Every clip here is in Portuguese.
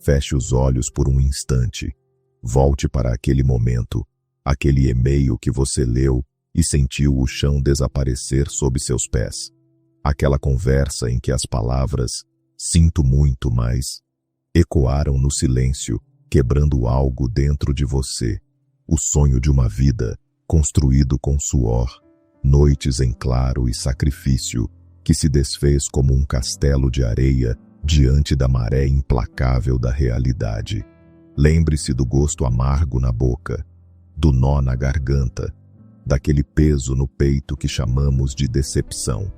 Feche os olhos por um instante. Volte para aquele momento, aquele e-mail que você leu e sentiu o chão desaparecer sob seus pés. Aquela conversa em que as palavras "sinto muito, mas" ecoaram no silêncio, quebrando algo dentro de você. O sonho de uma vida, construído com suor, noites em claro e sacrifício, que se desfez como um castelo de areia diante da maré implacável da realidade. Lembre-se do gosto amargo na boca, do nó na garganta, daquele peso no peito que chamamos de decepção.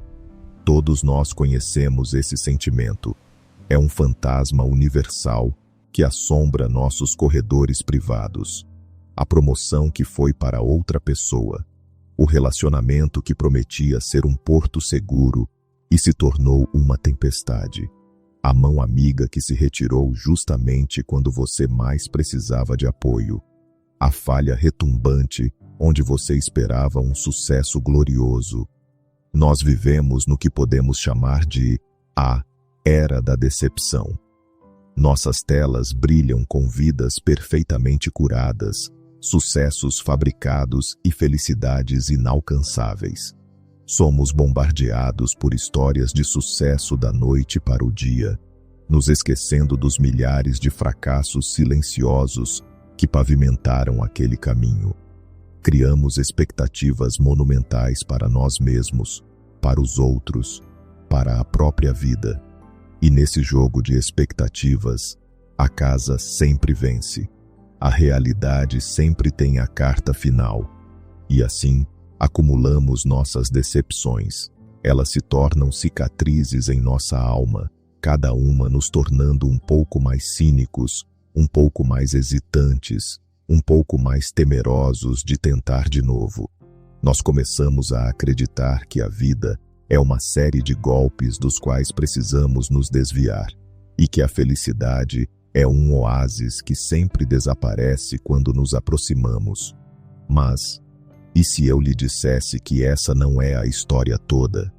Todos nós conhecemos esse sentimento. É um fantasma universal que assombra nossos corredores privados. A promoção que foi para outra pessoa. O relacionamento que prometia ser um porto seguro e se tornou uma tempestade. A mão amiga que se retirou justamente quando você mais precisava de apoio. A falha retumbante onde você esperava um sucesso glorioso. Nós vivemos no que podemos chamar de a era da decepção. Nossas telas brilham com vidas perfeitamente curadas, sucessos fabricados e felicidades inalcançáveis. Somos bombardeados por histórias de sucesso da noite para o dia, nos esquecendo dos milhares de fracassos silenciosos que pavimentaram aquele caminho. Criamos expectativas monumentais para nós mesmos, para os outros, para a própria vida. E nesse jogo de expectativas, a casa sempre vence. A realidade sempre tem a carta final. E assim, acumulamos nossas decepções. Elas se tornam cicatrizes em nossa alma, cada uma nos tornando um pouco mais cínicos, um pouco mais hesitantes, um pouco mais temerosos de tentar de novo. Nós começamos a acreditar que a vida é uma série de golpes dos quais precisamos nos desviar, e que a felicidade é um oásis que sempre desaparece quando nos aproximamos. Mas, e se eu lhe dissesse que essa não é a história toda?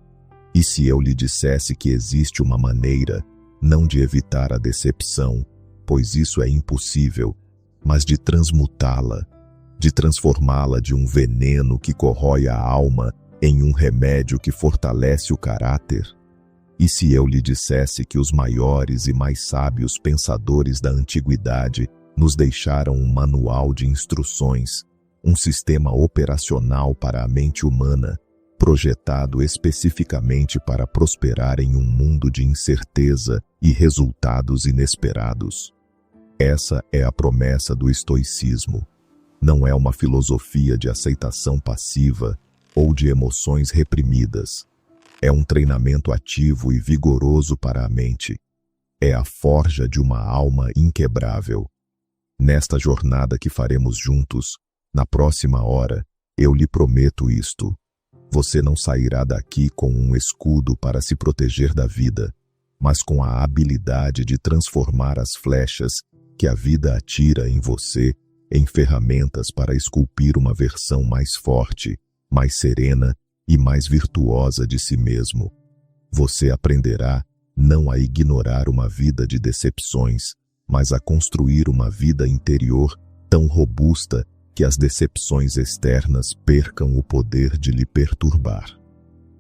E se eu lhe dissesse que existe uma maneira, não de evitar a decepção, pois isso é impossível, mas de transmutá-la, de transformá-la de um veneno que corrói a alma em um remédio que fortalece o caráter? E se eu lhe dissesse que os maiores e mais sábios pensadores da antiguidade nos deixaram um manual de instruções, um sistema operacional para a mente humana, projetado especificamente para prosperar em um mundo de incerteza e resultados inesperados? Essa é a promessa do estoicismo. Não é uma filosofia de aceitação passiva ou de emoções reprimidas. É um treinamento ativo e vigoroso para a mente. É a forja de uma alma inquebrável. Nesta jornada que faremos juntos, na próxima hora, eu lhe prometo isto. Você não sairá daqui com um escudo para se proteger da vida, mas com a habilidade de transformar as flechas que a vida atira em você em ferramentas para esculpir uma versão mais forte, mais serena e mais virtuosa de si mesmo. Você aprenderá não a ignorar uma vida de decepções, mas a construir uma vida interior tão robusta que as decepções externas percam o poder de lhe perturbar.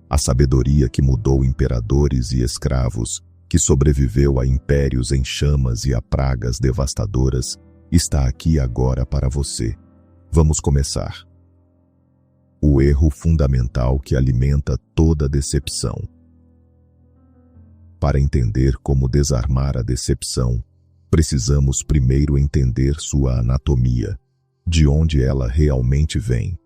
A sabedoria que mudou imperadores e escravos, que sobreviveu a impérios em chamas e a pragas devastadoras, está aqui agora para você. Vamos começar. O erro fundamental que alimenta toda decepção. Para entender como desarmar a decepção, precisamos primeiro entender sua anatomia, de onde ela realmente vem.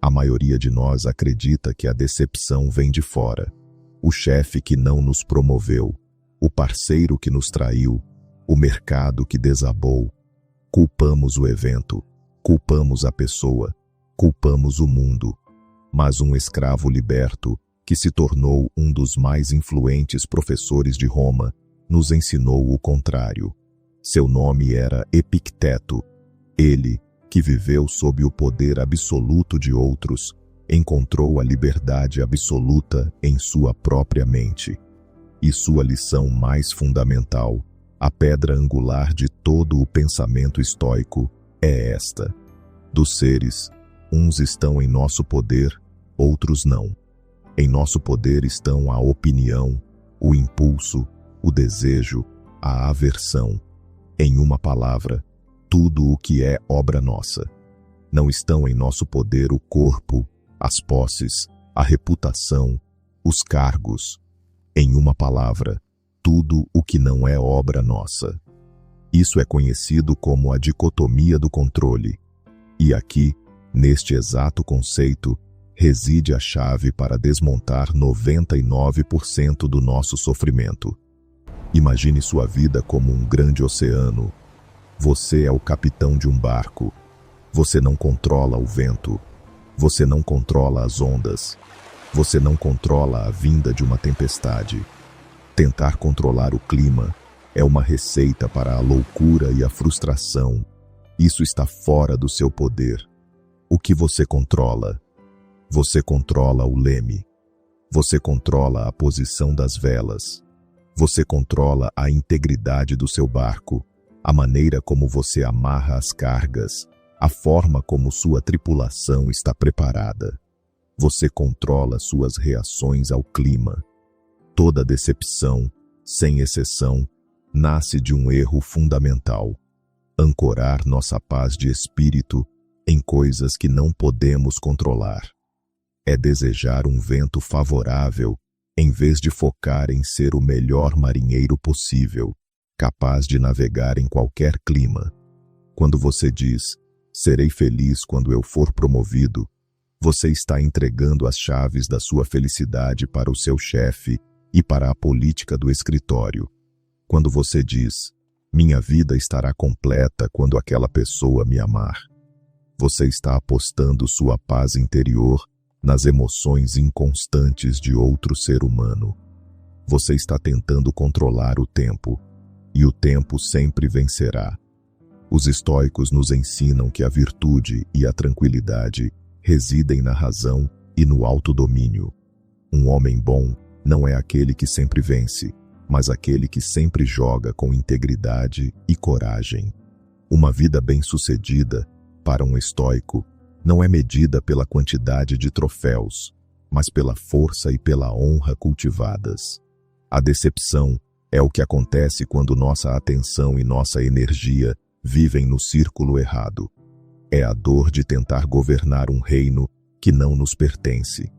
A maioria de nós acredita que a decepção vem de fora. O chefe que não nos promoveu, o parceiro que nos traiu, o mercado que desabou. Culpamos o evento, culpamos a pessoa, culpamos o mundo. Mas um escravo liberto, que se tornou um dos mais influentes professores de Roma, nos ensinou o contrário. Seu nome era Epicteto. Ele, que viveu sob o poder absoluto de outros, encontrou a liberdade absoluta em sua própria mente. E sua lição mais fundamental, A pedra angular de todo o pensamento estoico é esta: dos seres, uns estão em nosso poder, outros não. Em nosso poder estão a opinião, o impulso, o desejo, a aversão. Em uma palavra, tudo o que é obra nossa. Não estão em nosso poder o corpo, as posses, a reputação, os cargos. Em uma palavra, tudo o que não é obra nossa. Isso é conhecido como a dicotomia do controle. E aqui, neste exato conceito, reside a chave para desmontar 99% do nosso sofrimento. Imagine sua vida como um grande oceano. Você é o capitão de um barco. Você não controla o vento. Você não controla as ondas. Você não controla a vinda de uma tempestade. Tentar controlar o clima é uma receita para a loucura e a frustração. Isso está fora do seu poder. O que você controla? Você controla o leme. Você controla a posição das velas. Você controla a integridade do seu barco, a maneira como você amarra as cargas, a forma como sua tripulação está preparada. Você controla suas reações ao clima. Toda decepção, sem exceção, nasce de um erro fundamental: ancorar nossa paz de espírito em coisas que não podemos controlar. É desejar um vento favorável em vez de focar em ser o melhor marinheiro possível, capaz de navegar em qualquer clima. Quando você diz, serei feliz quando eu for promovido, você está entregando as chaves da sua felicidade para o seu chefe e para a política do escritório. Quando você diz, minha vida estará completa quando aquela pessoa me amar, você está apostando sua paz interior nas emoções inconstantes de outro ser humano. Você está tentando controlar o tempo, e o tempo sempre vencerá. Os estoicos nos ensinam que a virtude e a tranquilidade residem na razão e no autodomínio. Um homem bom não é aquele que sempre vence, mas aquele que sempre joga com integridade e coragem. Uma vida bem-sucedida, para um estoico, não é medida pela quantidade de troféus, mas pela força e pela honra cultivadas. A decepção é o que acontece quando nossa atenção e nossa energia vivem no círculo errado. É a dor de tentar governar um reino que não nos pertence.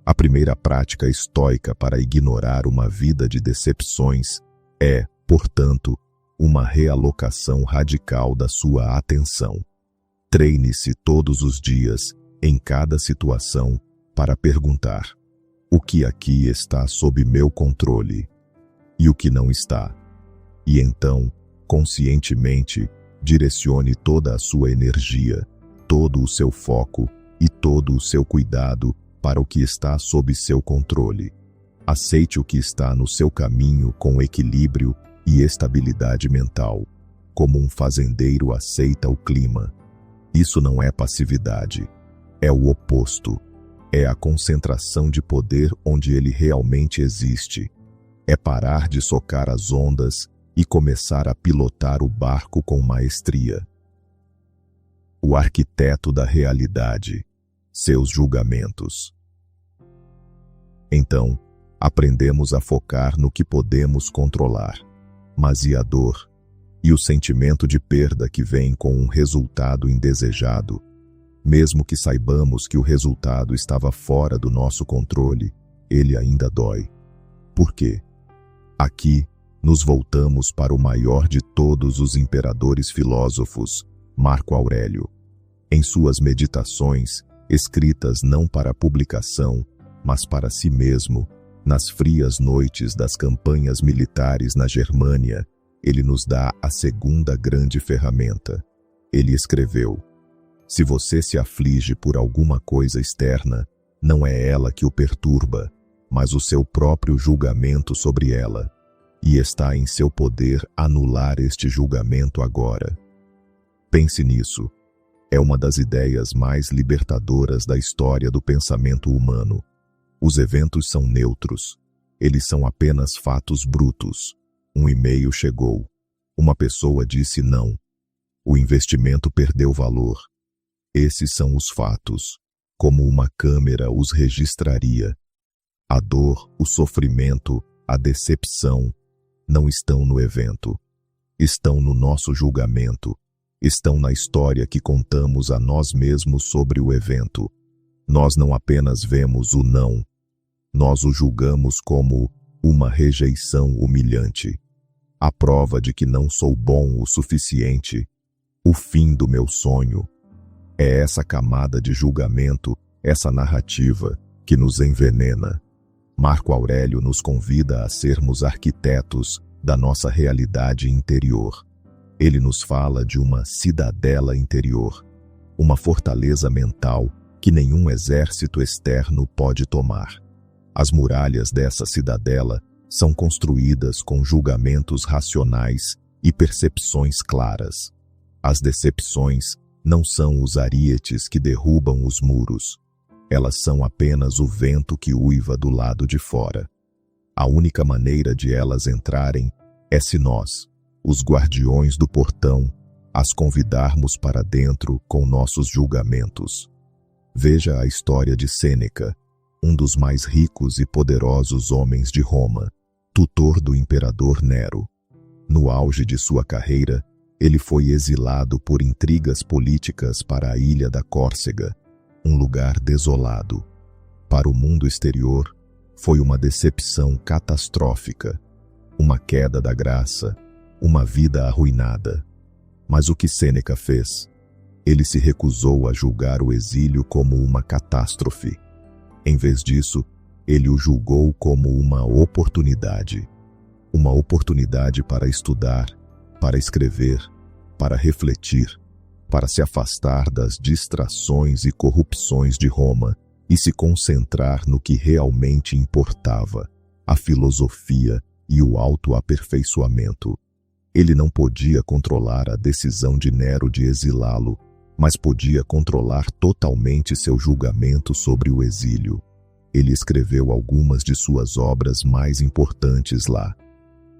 A primeira prática estoica para ignorar uma vida de decepções é, portanto, uma realocação radical da sua atenção. Treine-se todos os dias, em cada situação, para perguntar: o que aqui está sob meu controle? E o que não está? E então, conscientemente, direcione toda a sua energia, todo o seu foco e todo o seu cuidado para o que está sob seu controle. Aceite o que está no seu caminho com equilíbrio e estabilidade mental, como um fazendeiro aceita o clima. Isso não é passividade, é o oposto. É a concentração de poder onde ele realmente existe. É parar de socar as ondas e começar a pilotar o barco com maestria. O arquiteto da realidade, seus julgamentos. Então, aprendemos a focar no que podemos controlar. Mas e a dor? E o sentimento de perda que vem com um resultado indesejado? Mesmo que saibamos que o resultado estava fora do nosso controle, ele ainda dói. Por quê? Aqui, nos voltamos para o maior de todos os imperadores filósofos, Marco Aurélio. Em suas meditações, escritas não para publicação, mas para si mesmo, nas frias noites das campanhas militares na Germânia, ele nos dá a segunda grande ferramenta. Ele escreveu: se você se aflige por alguma coisa externa, não é ela que o perturba, mas o seu próprio julgamento sobre ela, e está em seu poder anular este julgamento agora. Pense nisso. É uma das ideias mais libertadoras da história do pensamento humano. Os eventos são neutros. Eles são apenas fatos brutos. Um e-mail chegou. Uma pessoa disse não. O investimento perdeu valor. Esses são os fatos, como uma câmera os registraria. A dor, o sofrimento, a decepção não estão no evento. Estão no nosso julgamento. Estão na história que contamos a nós mesmos sobre o evento. Nós não apenas vemos o não, nós o julgamos como uma rejeição humilhante. A prova de que não sou bom o suficiente, o fim do meu sonho. É essa camada de julgamento, essa narrativa, que nos envenena. Marco Aurélio nos convida a sermos arquitetos da nossa realidade interior. Ele nos fala de uma cidadela interior, uma fortaleza mental que nenhum exército externo pode tomar. As muralhas dessa cidadela são construídas com julgamentos racionais e percepções claras. As decepções não são os arietes que derrubam os muros. Elas são apenas o vento que uiva do lado de fora. A única maneira de elas entrarem é se nós, os guardiões do portão, as convidarmos para dentro com nossos julgamentos. Veja a história de Sêneca, um dos mais ricos e poderosos homens de Roma, tutor do imperador Nero. No auge de sua carreira, ele foi exilado por intrigas políticas para a ilha da Córcega, um lugar desolado. Para o mundo exterior, foi uma decepção catastrófica, uma queda da graça, uma vida arruinada. Mas o que Sêneca fez? Ele se recusou a julgar o exílio como uma catástrofe. Em vez disso, ele o julgou como uma oportunidade para estudar, para escrever, para refletir, para se afastar das distrações e corrupções de Roma e se concentrar no que realmente importava, a filosofia e o autoaperfeiçoamento. Ele não podia controlar a decisão de Nero de exilá-lo, mas podia controlar totalmente seu julgamento sobre o exílio. Ele escreveu algumas de suas obras mais importantes lá.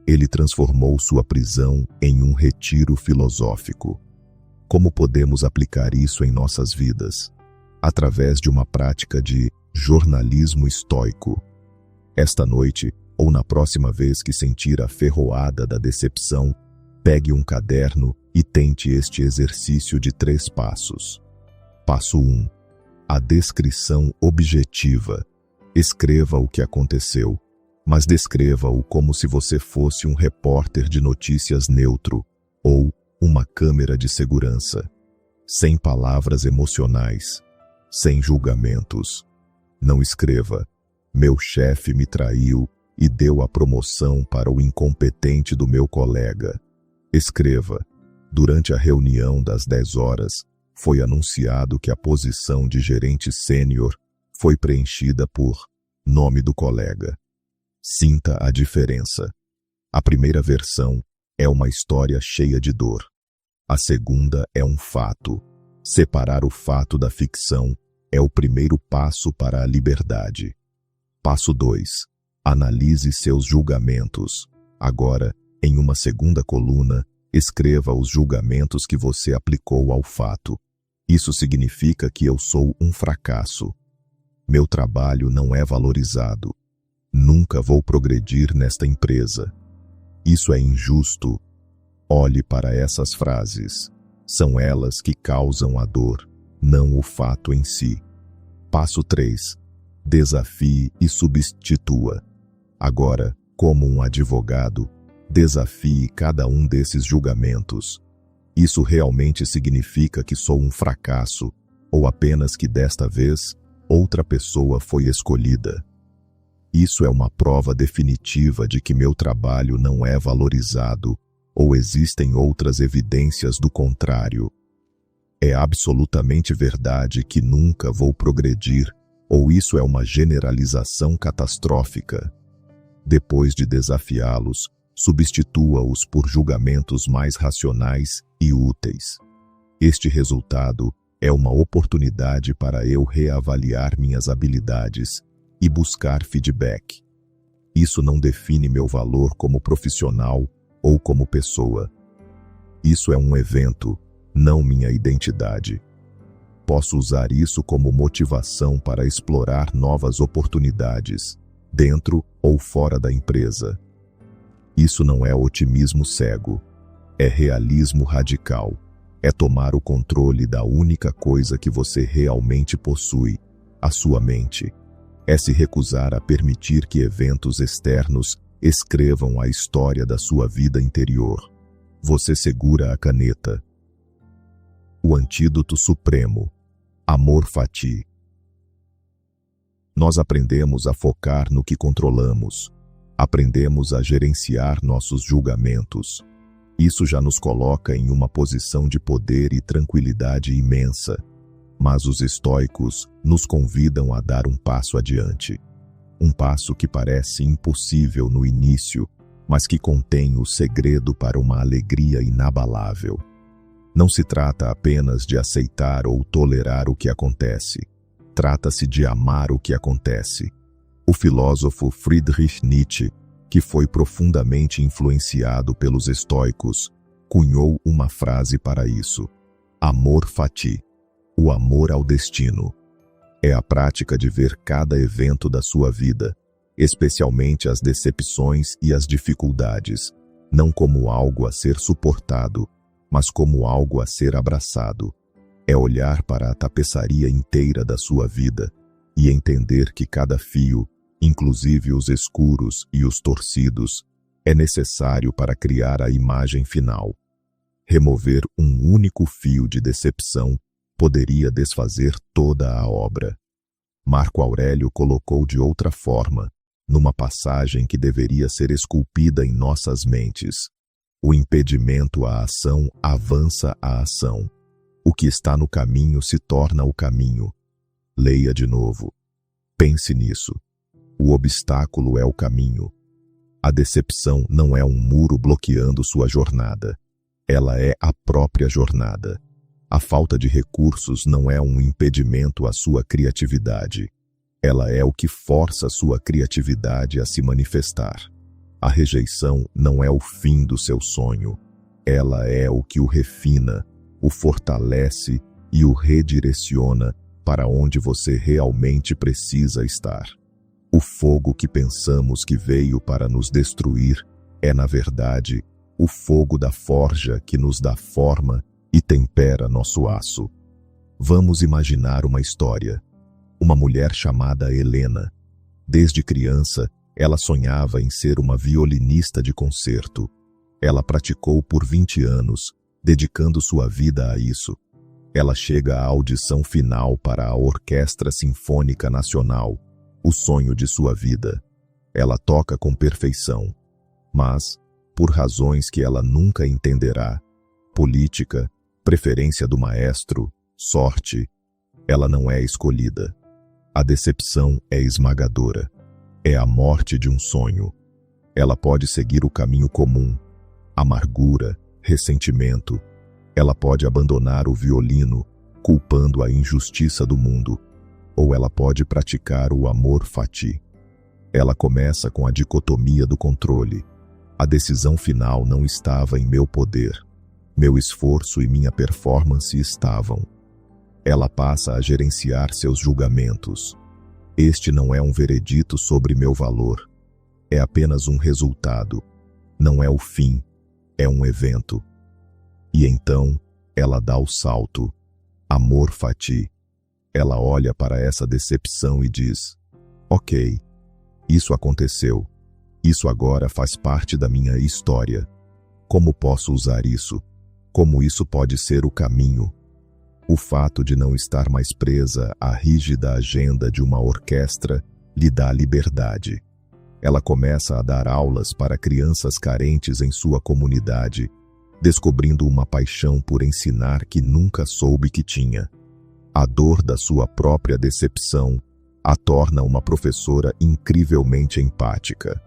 Ele transformou sua prisão em um retiro filosófico. Como podemos aplicar isso em nossas vidas? Através de uma prática de jornalismo estoico. Esta noite, ou na próxima vez que sentir a ferroada da decepção, pegue um caderno e tente este exercício de 3 passos. Passo 1. A descrição objetiva. Escreva o que aconteceu, mas descreva-o como se você fosse um repórter de notícias neutro ou uma câmera de segurança, sem palavras emocionais, sem julgamentos. Não escreva: meu chefe me traiu e deu a promoção para o incompetente do meu colega. Escreva: durante a reunião das 10 horas, foi anunciado que a posição de gerente sênior foi preenchida por nome do colega. Sinta a diferença. A primeira versão é uma história cheia de dor. A segunda é um fato. Separar o fato da ficção é o primeiro passo para a liberdade. Passo 2. Analise seus julgamentos. Agora, em uma segunda coluna, escreva os julgamentos que você aplicou ao fato. Isso significa que eu sou um fracasso. Meu trabalho não é valorizado. Nunca vou progredir nesta empresa. Isso é injusto. Olhe para essas frases. São elas que causam a dor, não o fato em si. Passo 3. Desafie e substitua. Agora, como um advogado, desafie cada um desses julgamentos. Isso realmente significa que sou um fracasso, ou apenas que desta vez, outra pessoa foi escolhida? Isso é uma prova definitiva de que meu trabalho não é valorizado, ou existem outras evidências do contrário. É absolutamente verdade que nunca vou progredir, ou isso é uma generalização catastrófica? Depois de desafiá-los, substitua-os por julgamentos mais racionais e úteis. Este resultado é uma oportunidade para eu reavaliar minhas habilidades e buscar feedback. Isso não define meu valor como profissional ou como pessoa. Isso é um evento, não minha identidade. Posso usar isso como motivação para explorar novas oportunidades, dentro ou fora da empresa. Isso não é otimismo cego, é realismo radical. É tomar o controle da única coisa que você realmente possui, a sua mente. É se recusar a permitir que eventos externos escrevam a história da sua vida interior. Você segura a caneta. O antídoto supremo. Amor fati. Nós aprendemos a focar no que controlamos. Aprendemos a gerenciar nossos julgamentos. Isso já nos coloca em uma posição de poder e tranquilidade imensa. Mas os estoicos nos convidam a dar um passo adiante. Um passo que parece impossível no início, mas que contém o segredo para uma alegria inabalável. Não se trata apenas de aceitar ou tolerar o que acontece. Trata-se de amar o que acontece. O filósofo Friedrich Nietzsche, que foi profundamente influenciado pelos estoicos, cunhou uma frase para isso: amor fati, o amor ao destino. É a prática de ver cada evento da sua vida, especialmente as decepções e as dificuldades, não como algo a ser suportado, mas como algo a ser abraçado. É olhar para a tapeçaria inteira da sua vida e entender que cada fio, inclusive os escuros e os torcidos, é necessário para criar a imagem final. Remover um único fio de decepção poderia desfazer toda a obra. Marco Aurélio colocou de outra forma, numa passagem que deveria ser esculpida em nossas mentes: o impedimento à ação avança a ação. O que está no caminho se torna o caminho. Leia de novo. Pense nisso. O obstáculo é o caminho. A decepção não é um muro bloqueando sua jornada. Ela é a própria jornada. A falta de recursos não é um impedimento à sua criatividade. Ela é o que força sua criatividade a se manifestar. A rejeição não é o fim do seu sonho. Ela é o que o refina, o fortalece e o redireciona para onde você realmente precisa estar. O fogo que pensamos que veio para nos destruir é, na verdade, o fogo da forja que nos dá forma e tempera nosso aço. Vamos imaginar uma história. Uma mulher chamada Helena. Desde criança, ela sonhava em ser uma violinista de concerto. Ela praticou por 20 anos, dedicando sua vida a isso. Ela chega à audição final para a Orquestra Sinfônica Nacional, o sonho de sua vida. Ela toca com perfeição, mas, por razões que ela nunca entenderá, política, preferência do maestro, sorte, ela não é escolhida. A decepção é esmagadora. É a morte de um sonho. Ela pode seguir o caminho comum, amargura, ressentimento. Ela pode abandonar o violino, culpando a injustiça do mundo, ou ela pode praticar o amor fati. Ela começa com a dicotomia do controle. A decisão final não estava em meu poder. Meu esforço e minha performance estavam. Ela passa a gerenciar seus julgamentos. Este não é um veredito sobre meu valor. É apenas um resultado. Não é o fim. É um evento. E então, ela dá o salto. Amor fati. Ela olha para essa decepção e diz: ok, isso aconteceu. Isso agora faz parte da minha história. Como posso usar isso? Como isso pode ser o caminho? O fato de não estar mais presa à rígida agenda de uma orquestra lhe dá liberdade. Ela começa a dar aulas para crianças carentes em sua comunidade, descobrindo uma paixão por ensinar que nunca soube que tinha. A dor da sua própria decepção a torna uma professora incrivelmente empática.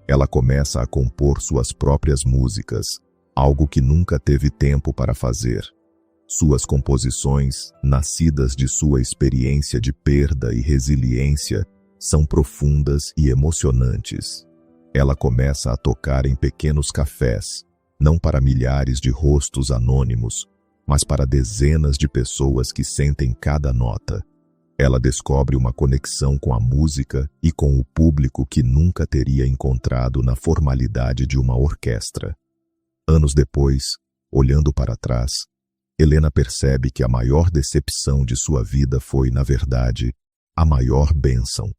Ela começa a compor suas próprias músicas, algo que nunca teve tempo para fazer. Suas composições, nascidas de sua experiência de perda e resiliência, são profundas e emocionantes. Ela começa a tocar em pequenos cafés, não para milhares de rostos anônimos, mas para dezenas de pessoas que sentem cada nota. Ela descobre uma conexão com a música e com o público que nunca teria encontrado na formalidade de uma orquestra. Anos depois, olhando para trás, Helena percebe que a maior decepção de sua vida foi, na verdade, a maior bênção.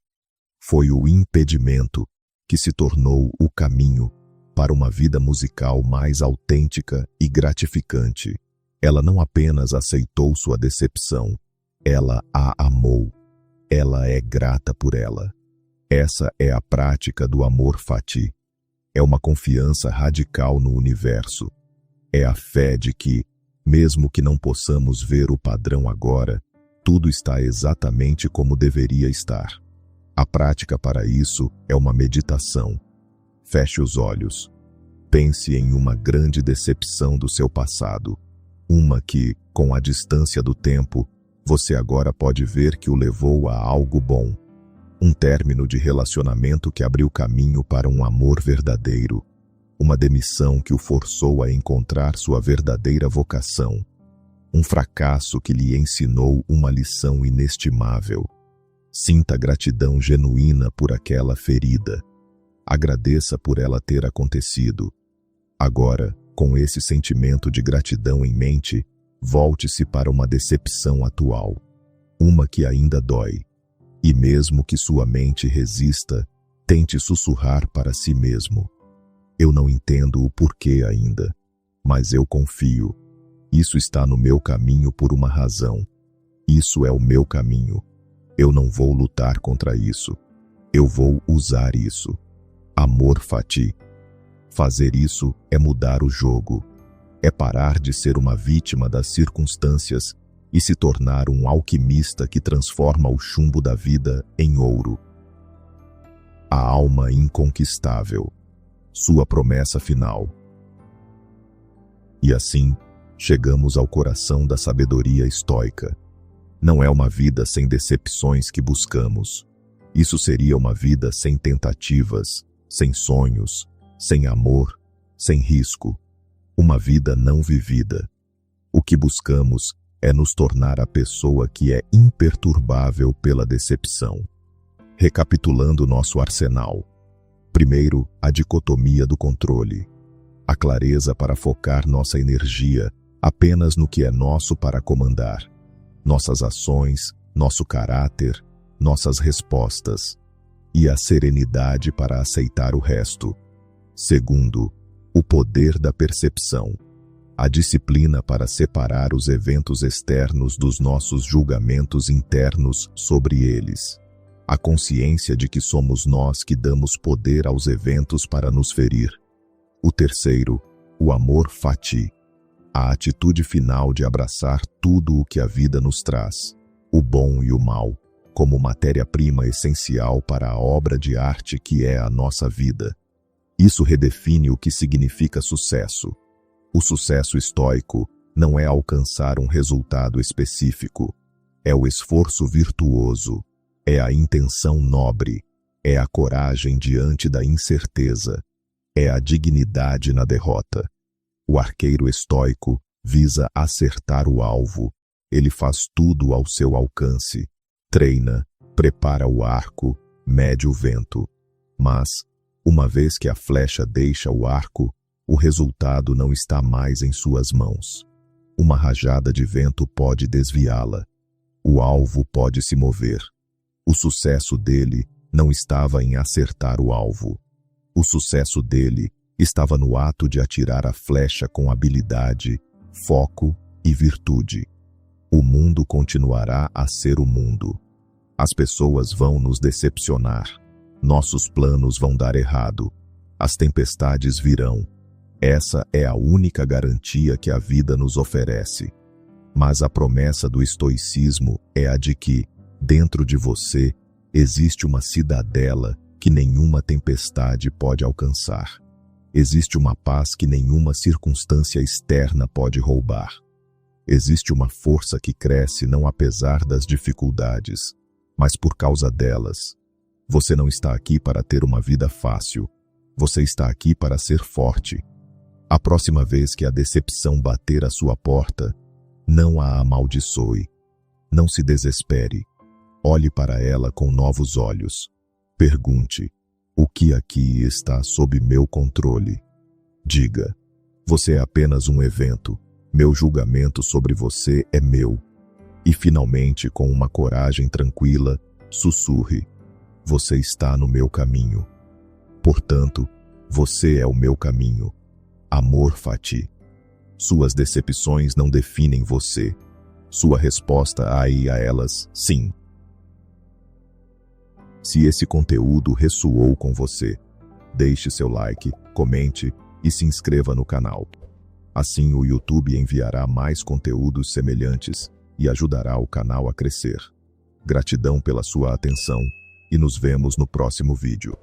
Foi o impedimento que se tornou o caminho para uma vida musical mais autêntica e gratificante. Ela não apenas aceitou sua decepção, ela a amou. Ela é grata por ela. Essa é a prática do amor fati. É uma confiança radical no universo. É a fé de que, mesmo que não possamos ver o padrão agora, tudo está exatamente como deveria estar. A prática para isso é uma meditação. Feche os olhos. Pense em uma grande decepção do seu passado. Uma que, com a distância do tempo, você agora pode ver que o levou a algo bom. Um término de relacionamento que abriu caminho para um amor verdadeiro. Uma demissão que o forçou a encontrar sua verdadeira vocação. Um fracasso que lhe ensinou uma lição inestimável. Sinta gratidão genuína por aquela ferida. Agradeça por ela ter acontecido. Agora, com esse sentimento de gratidão em mente, volte-se para uma decepção atual. Uma que ainda dói. E mesmo que sua mente resista, tente sussurrar para si mesmo. Eu não entendo o porquê ainda, mas eu confio. Isso está no meu caminho por uma razão. Isso é o meu caminho. Eu não vou lutar contra isso. Eu vou usar isso. Amor fati. Fazer isso é mudar o jogo. É parar de ser uma vítima das circunstâncias e se tornar um alquimista que transforma o chumbo da vida em ouro. A alma inconquistável. Sua promessa final. E assim, chegamos ao coração da sabedoria estoica. Não é uma vida sem decepções que buscamos. Isso seria uma vida sem tentativas, sem sonhos, sem amor, sem risco. Uma vida não vivida. O que buscamos é nos tornar a pessoa que é imperturbável pela decepção. Recapitulando nosso arsenal. Primeiro, a dicotomia do controle. A clareza para focar nossa energia apenas no que é nosso para comandar. Nossas ações, nosso caráter, nossas respostas. E a serenidade para aceitar o resto. Segundo, o poder da percepção. A disciplina para separar os eventos externos dos nossos julgamentos internos sobre eles. A consciência de que somos nós que damos poder aos eventos para nos ferir. O terceiro, o amor fati. A atitude final de abraçar tudo o que a vida nos traz, o bom e o mal, como matéria-prima essencial para a obra de arte que é a nossa vida. Isso redefine o que significa sucesso. O sucesso estoico não é alcançar um resultado específico. É o esforço virtuoso, é a intenção nobre, é a coragem diante da incerteza, é a dignidade na derrota. O arqueiro estoico visa acertar o alvo. Ele faz tudo ao seu alcance. Treina, prepara o arco, mede o vento. Mas, uma vez que a flecha deixa o arco, o resultado não está mais em suas mãos. Uma rajada de vento pode desviá-la. O alvo pode se mover. O sucesso dele não estava em acertar o alvo. O sucesso dele estava no ato de atirar a flecha com habilidade, foco e virtude. O mundo continuará a ser o mundo. As pessoas vão nos decepcionar. Nossos planos vão dar errado. As tempestades virão. Essa é a única garantia que a vida nos oferece. Mas a promessa do estoicismo é a de que, dentro de você, existe uma cidadela que nenhuma tempestade pode alcançar. Existe uma paz que nenhuma circunstância externa pode roubar. Existe uma força que cresce não apesar das dificuldades, mas por causa delas. Você não está aqui para ter uma vida fácil. Você está aqui para ser forte. A próxima vez que a decepção bater à sua porta, não a amaldiçoe. Não se desespere. Olhe para ela com novos olhos. Pergunte: o que aqui está sob meu controle? Diga: você é apenas um evento. Meu julgamento sobre você é meu. E finalmente, com uma coragem tranquila, sussurre: você está no meu caminho. Portanto, você é o meu caminho. Amor Fati. Suas decepções não definem você. Sua resposta a elas, sim. Se esse conteúdo ressoou com você, deixe seu like, comente e se inscreva no canal. Assim o YouTube enviará mais conteúdos semelhantes e ajudará o canal a crescer. Gratidão pela sua atenção e nos vemos no próximo vídeo.